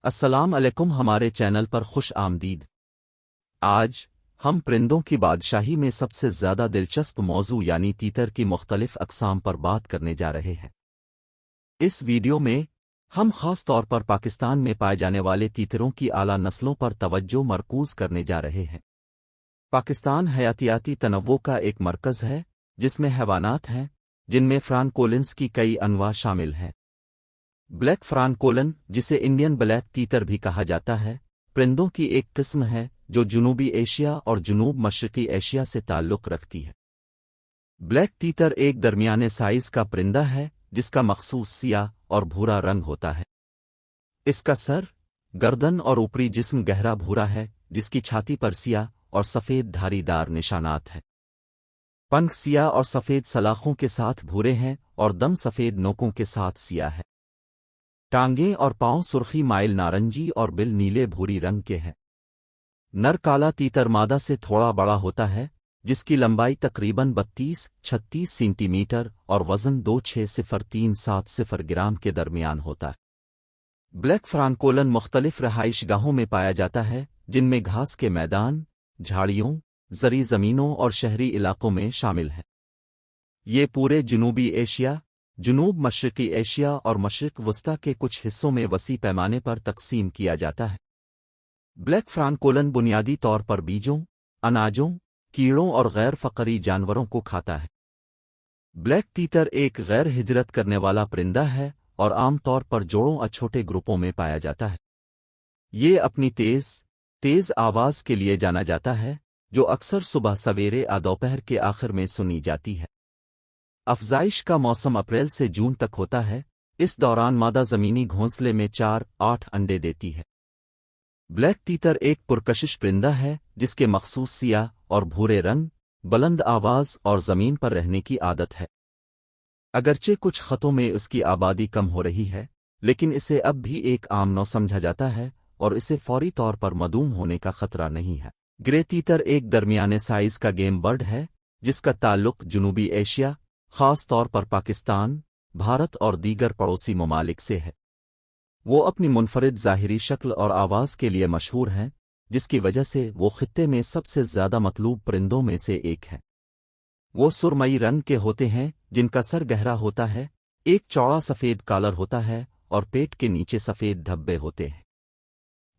السلام علیکم ہمارے چینل پر خوش آمدید۔ آج ہم پرندوں کی بادشاہی میں سب سے زیادہ دلچسپ موضوع یعنی تیتر کی مختلف اقسام پر بات کرنے جا رہے ہیں۔ اس ویڈیو میں ہم خاص طور پر پاکستان میں پائے جانے والے تیتروں کی اعلیٰ نسلوں پر توجہ مرکوز کرنے جا رہے ہیں۔ پاکستان حیاتیاتی تنوع کا ایک مرکز ہے جس میں حیوانات ہیں جن میں فرانکولنس کی کئی انواع شامل ہیں۔ بلیک فرانکولن، جسے انڈین بلیک تیتر بھی کہا جاتا ہے، پرندوں کی ایک قسم ہے جو جنوبی ایشیا اور جنوب مشرقی ایشیا سے تعلق رکھتی ہے۔ بلیک تیتر ایک درمیانے سائز کا پرندہ ہے جس کا مخصوص سیاہ اور بھورا رنگ ہوتا ہے۔ اس کا سر، گردن اور اوپری جسم گہرا بھورا ہے جس کی چھاتی پر سیاہ اور سفید دھاری دار نشانات ہیں۔ پنکھ سیاہ اور سفید سلاخوں کے ساتھ بھورے ہیں اور دم سفید نوکوں کے ساتھ سیاہ ہے۔ ٹانگیں اور پاؤں سرخی مائل نارنجی اور بل نیلے بھوری رنگ کے ہیں۔ نر کالا تیتر مادہ سے تھوڑا بڑا ہوتا ہے جس کی لمبائی تقریباً 32-36 سینٹی میٹر اور وزن 2.6037 گرام کے درمیان ہوتا ہے۔ بلیک فرانکولن مختلف رہائش گاہوں میں پایا جاتا ہے جن میں گھاس کے میدان، جھاڑیوں، زرعی زمینوں اور شہری علاقوں میں شامل ہیں۔ یہ پورے جنوبی ایشیا، جنوب مشرقی ایشیا اور مشرق وسطی کے کچھ حصوں میں وسیع پیمانے پر تقسیم کیا جاتا ہے۔ بلیک فرانکولن بنیادی طور پر بیجوں، اناجوں، کیڑوں اور غیر فقری جانوروں کو کھاتا ہے۔ بلیک تیتر ایک غیر ہجرت کرنے والا پرندہ ہے اور عام طور پر جوڑوں اور چھوٹے گروپوں میں پایا جاتا ہے۔ یہ اپنی تیز آواز کے لیے جانا جاتا ہے جو اکثر صبح سویرے یا دوپہر کے آخر میں سنی جاتی ہے۔ افزائش کا موسم اپریل سے جون تک ہوتا ہے۔ اس دوران مادہ زمینی گھونسلے میں 4-8 انڈے دیتی ہے۔ بلیک تیتر ایک پرکشش پرندہ ہے جس کے مخصوص سیاہ اور بھورے رنگ، بلند آواز اور زمین پر رہنے کی عادت ہے۔ اگرچہ کچھ خطوں میں اس کی آبادی کم ہو رہی ہے، لیکن اسے اب بھی ایک عام نوع سمجھا جاتا ہے اور اسے فوری طور پر معدوم ہونے کا خطرہ نہیں ہے۔ گرے تیتر ایک درمیانے سائز کا گیم برڈ ہے جس کا تعلق جنوبی ایشیا، خاص طور پر پاکستان، بھارت اور دیگر پڑوسی ممالک سے ہے۔ وہ اپنی منفرد ظاہری شکل اور آواز کے لیے مشہور ہیں جس کی وجہ سے وہ خطے میں سب سے زیادہ مطلوب پرندوں میں سے ایک ہے۔ وہ سرمئی رنگ کے ہوتے ہیں جن کا سر گہرا ہوتا ہے، ایک چوڑا سفید کالر ہوتا ہے اور پیٹ کے نیچے سفید دھبے ہوتے ہیں۔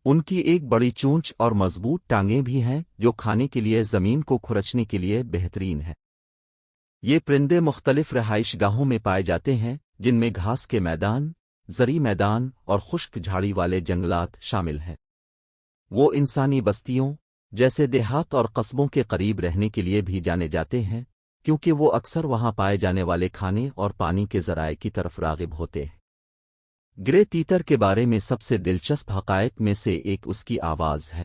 ان کی ایک بڑی چونچ اور مضبوط ٹانگیں بھی ہیں جو کھانے کے لیے زمین کو کھرچنے کے لیے بہترین ہے۔ یہ پرندے مختلف رہائش گاہوں میں پائے جاتے ہیں جن میں گھاس کے میدان، زرعی میدان اور خشک جھاڑی والے جنگلات شامل ہیں۔ وہ انسانی بستیوں جیسے دیہات اور قصبوں کے قریب رہنے کے لیے بھی جانے جاتے ہیں کیونکہ وہ اکثر وہاں پائے جانے والے کھانے اور پانی کے ذرائع کی طرف راغب ہوتے ہیں۔ گرے تیتر کے بارے میں سب سے دلچسپ حقائق میں سے ایک اس کی آواز ہے۔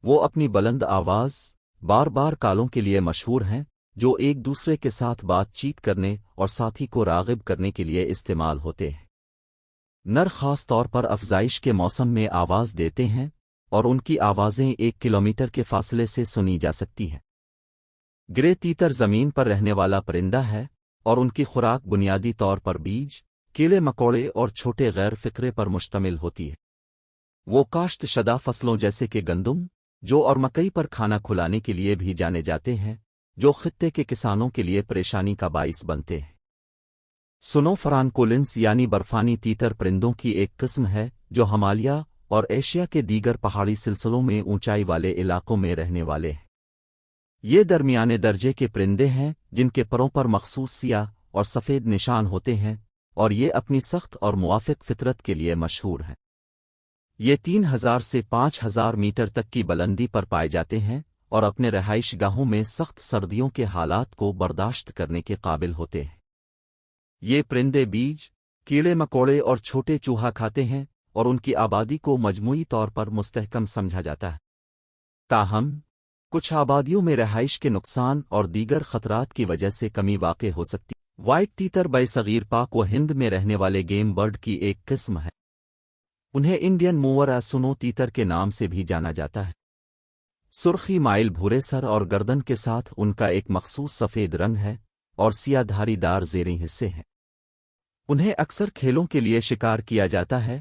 وہ اپنی بلند آواز، بار کالوں کے لیے مشہور ہیں جو ایک دوسرے کے ساتھ بات چیت کرنے اور ساتھی کو راغب کرنے کے لیے استعمال ہوتے ہیں۔ نر خاص طور پر افزائش کے موسم میں آواز دیتے ہیں اور ان کی آوازیں 1 کلومیٹر کے فاصلے سے سنی جا سکتی ہیں۔ گرے تیتر زمین پر رہنے والا پرندہ ہے اور ان کی خوراک بنیادی طور پر بیج، کیڑے مکوڑے اور چھوٹے غیر فقرے پر مشتمل ہوتی ہے۔ وہ کاشت شدہ فصلوں جیسے کہ گندم، جو اور مکئی پر کھانا کھلانے کے لیے بھی جانے جاتے ہیں جو خطے کے کسانوں کے لیے پریشانی کا باعث بنتے ہیں۔ سنو فرانکولنس یعنی برفانی تیتر پرندوں کی ایک قسم ہے جو ہمالیہ اور ایشیا کے دیگر پہاڑی سلسلوں میں اونچائی والے علاقوں میں رہنے والے ہیں۔ یہ درمیانے درجے کے پرندے ہیں جن کے پروں پر مخصوص سیاہ اور سفید نشان ہوتے ہیں اور یہ اپنی سخت اور موافق فطرت کے لیے مشہور ہیں۔ یہ 3000 سے 5000 میٹر تک کی بلندی پر پائے جاتے ہیں اور اپنے رہائش گاہوں میں سخت سردیوں کے حالات کو برداشت کرنے کے قابل ہوتے ہیں۔ یہ پرندے بیج، کیڑے مکوڑے اور چھوٹے چوہا کھاتے ہیں اور ان کی آبادی کو مجموعی طور پر مستحکم سمجھا جاتا ہے۔ تاہم، کچھ آبادیوں میں رہائش کے نقصان اور دیگر خطرات کی وجہ سے کمی واقع ہو سکتی ہے۔ وائٹ تیتر برصغیر پاک و ہند میں رہنے والے گیم برڈ کی ایک قسم ہے۔ انہیں انڈین موور یا سنو تیتر کے نام سے بھی جانا جاتا ہے۔ سرخی مائل بھورے سر اور گردن کے ساتھ ان کا ایک مخصوص سفید رنگ ہے اور سیاہ دھاری دار زیریں حصے ہیں۔ انہیں اکثر کھیلوں کے لیے شکار کیا جاتا ہے